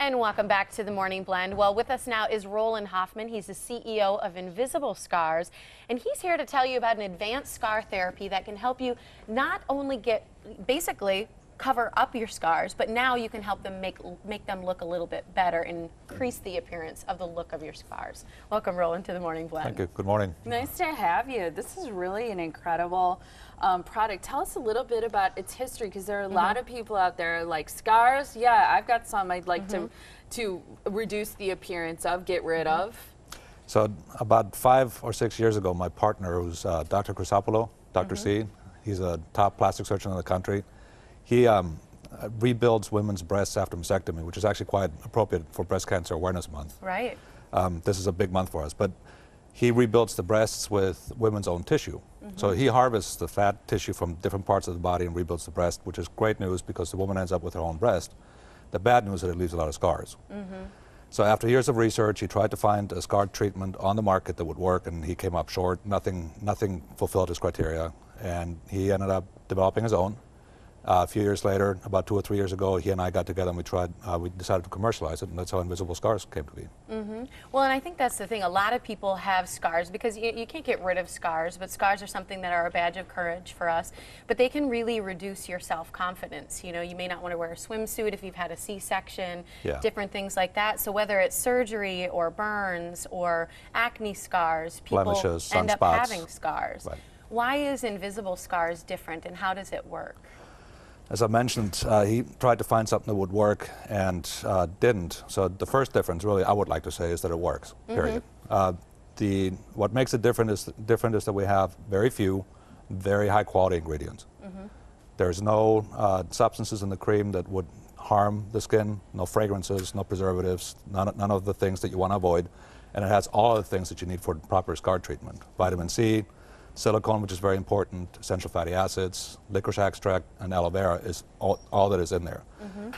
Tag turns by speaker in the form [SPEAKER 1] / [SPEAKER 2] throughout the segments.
[SPEAKER 1] And welcome back to the Morning Blend. Well, with us now is Roland Hoffman. He's the CEO of Invisible Scars, and he's here to tell you about an advanced scar therapy that can help you not only basically cover up your scars, but now you can help them make them look a little bit better and increase the appearance of the look of your scars. Welcome, Roland, to the Morning Blend.
[SPEAKER 2] Thank you. Good morning.
[SPEAKER 3] Nice to have you. This is really an incredible product. Tell us a little bit about its history, because there are a lot of people out there like scars. Yeah, I've got some I'd like to reduce the appearance of, get rid of.
[SPEAKER 2] So about 5 or 6 years ago, my partner, who's Dr. Crisopolo, Dr. C, he's a top plastic surgeon in the country. He rebuilds women's breasts after mastectomy, which is actually quite appropriate for Breast Cancer Awareness Month.
[SPEAKER 1] Right.
[SPEAKER 2] This is a big month for us, but he rebuilds the breasts with women's own tissue. So he harvests the fat tissue from different parts of the body and rebuilds the breast, which is great news because the woman ends up with her own breast. The bad news is that it leaves a lot of scars. So after years of research, he tried to find a scar treatment on the market that would work, and he came up short. Nothing fulfilled his criteria, and he ended up developing his own. A few years later, about 2 or 3 years ago, he and I got together and we decided to commercialize it, and that's how Invisible Scars came to be.
[SPEAKER 1] Well, and I think that's the thing. A lot of people have scars because you can't get rid of scars, but scars are something that are a badge of courage for us. But they can really reduce your self-confidence. You know, you may not want to wear a swimsuit if you've had a C-section, different things like that. So whether it's surgery or burns or acne scars, people
[SPEAKER 2] blemishes,
[SPEAKER 1] end up
[SPEAKER 2] sunspots.
[SPEAKER 1] having scars.
[SPEAKER 2] Right.
[SPEAKER 1] Why is Invisible Scars different, and how does it work?
[SPEAKER 2] As I mentioned, he tried to find something that would work and didn't. So the first difference, really, I would like to say, is that it works, period. What makes it different is that we have very few, very high quality ingredients. There's no substances in the cream that would harm the skin, no fragrances, no preservatives, none of the things that you want to avoid. And it has all of the things that you need for proper scar treatment. Vitamin C, silicone, which is very important, essential fatty acids, licorice extract, and aloe vera is all that is in there.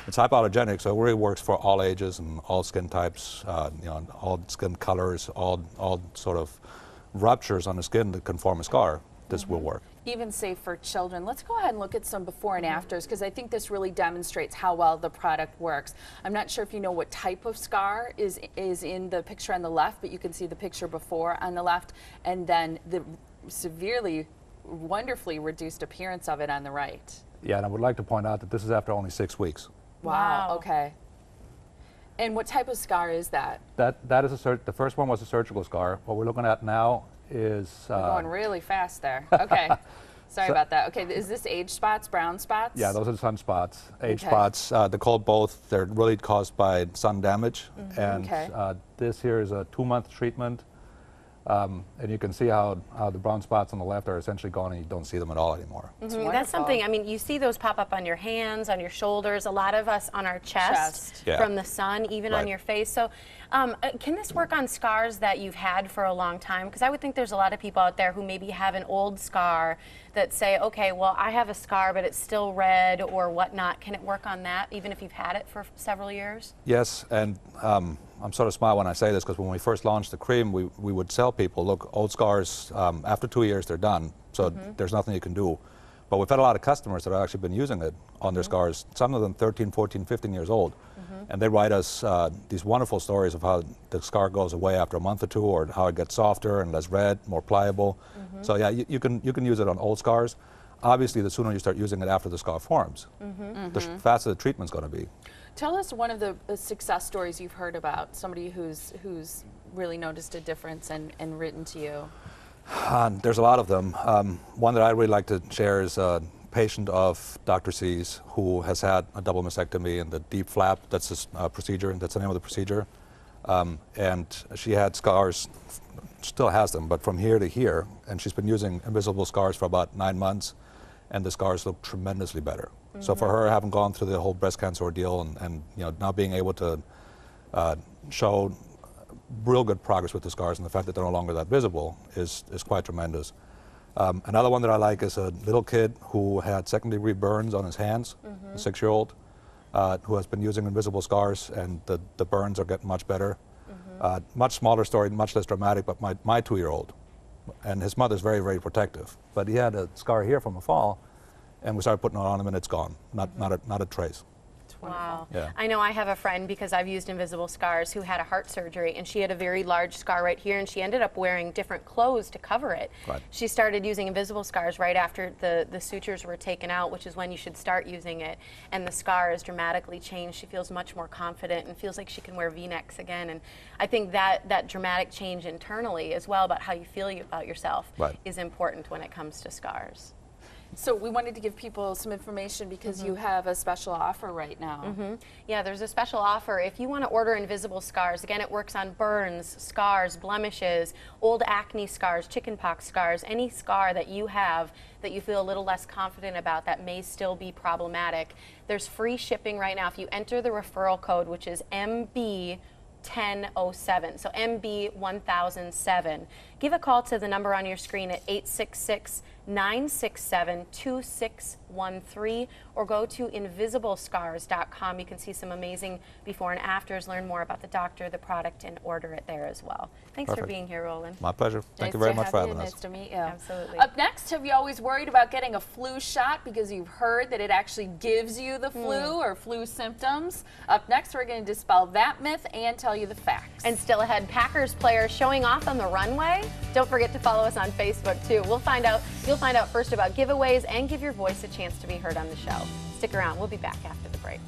[SPEAKER 2] It's hypoallergenic, so it really works for all ages and all skin types, you know, all skin colors, all sort of ruptures on the skin that can form a scar. This will work.
[SPEAKER 3] Even safe for children. Let's go ahead and look at some before and afters, because I think this really demonstrates how well the product works. I'm not sure if you know what type of scar is in the picture on the left, but you can see the picture before on the left, and then the severely, wonderfully reduced appearance of it on the right.
[SPEAKER 2] Yeah, and I would like to point out that this is after only 6 weeks.
[SPEAKER 3] Wow. Okay. And what type of scar is that?
[SPEAKER 2] That is the first one was a surgical scar. What we're looking at now is...
[SPEAKER 3] We're going really fast there. Okay. Sorry about that. Okay, is this age spots, brown spots?
[SPEAKER 2] Yeah, those are sunspots. Age spots, they're called both. They're really caused by sun damage. And this here is a 2-month treatment. And you can see how the brown spots on the left are essentially gone, and you don't see them at all anymore.
[SPEAKER 1] That's something, I mean, you see those pop up on your hands, on your shoulders, a lot of us on our chest. From the sun, even on your face. So can this work on scars that you've had for a long time? Because I would think there's a lot of people out there who maybe have an old scar that say, okay, well, I have a scar, but it's still red or whatnot. Can it work on that, even if you've had it for several years?
[SPEAKER 2] Yes, and I'm sort of smile when I say this, because when we first launched the cream, we would tell people, look, old scars, after 2 years, they're done, so there's nothing you can do. But we've had a lot of customers that have actually been using it on their scars, some of them 13, 14, 15 years old. And they write us these wonderful stories of how the scar goes away after a month or two, or how it gets softer and less red, more pliable. So yeah, you can use it on old scars. Obviously, the sooner you start using it after the scar forms, the faster the treatment's going to be.
[SPEAKER 3] Tell us one of the success stories you've heard about, somebody who's really noticed a difference and written to you.
[SPEAKER 2] There's a lot of them. One that I really like to share is a patient of Dr. C's who has had a double mastectomy and the deep flap. That's his procedure. That's the name of the procedure. And she had scars, still has them, but from here to here. And she's been using Invisible Scars for about 9 months, and the scars look tremendously better. So for her, having gone through the whole breast cancer ordeal and you know, now being able to show real good progress with the scars, and the fact that they're no longer that visible is quite tremendous. Another one that I like is a little kid who had second-degree burns on his hands, a 6-year-old, who has been using Invisible Scars, and the burns are getting much better. Much smaller story, much less dramatic, but my 2-year-old, and his mother's very, very protective. But he had a scar here from a fall, and we started putting it on him, and it's gone, not a trace.
[SPEAKER 1] Wow.
[SPEAKER 2] Yeah.
[SPEAKER 1] I know I have a friend, because I've used Invisible Scars, who had a heart surgery, and she had a very large scar right here, and she ended up wearing different clothes to cover it.
[SPEAKER 2] Right.
[SPEAKER 1] She started using Invisible Scars right after the sutures were taken out, which is when you should start using it, and the scar has dramatically changed. She feels much more confident and feels like she can wear V-necks again, and I think that dramatic change internally as well about how you feel about yourself is important when it comes to scars.
[SPEAKER 3] So we wanted to give people some information because you have a special offer right now.
[SPEAKER 1] Yeah, there's a special offer. If you want to order Invisible Scars, again, it works on burns, scars, blemishes, old acne scars, chickenpox scars, any scar that you have that you feel a little less confident about that may still be problematic. There's free shipping right now if you enter the referral code, which is MB1007, so MB1007. Give a call to the number on your screen at 866-967-2613, or go to invisiblescars.com. You can see some amazing before and afters, learn more about the doctor, the product, and order it there as well. Thanks for being here, Roland.
[SPEAKER 2] My pleasure. Thank you very much for having us.
[SPEAKER 3] Nice to meet you.
[SPEAKER 1] Absolutely.
[SPEAKER 3] Up next, have you always worried about getting a flu shot because you've heard that it actually gives you the flu or flu symptoms? Up next, we're going to dispel that myth and tell you the facts.
[SPEAKER 1] And still ahead, Packers players showing off on the runway. Don't forget to follow us on Facebook too. You'll find out first about giveaways and give your voice a chance to be heard on the show. Stick around. We'll be back after the break.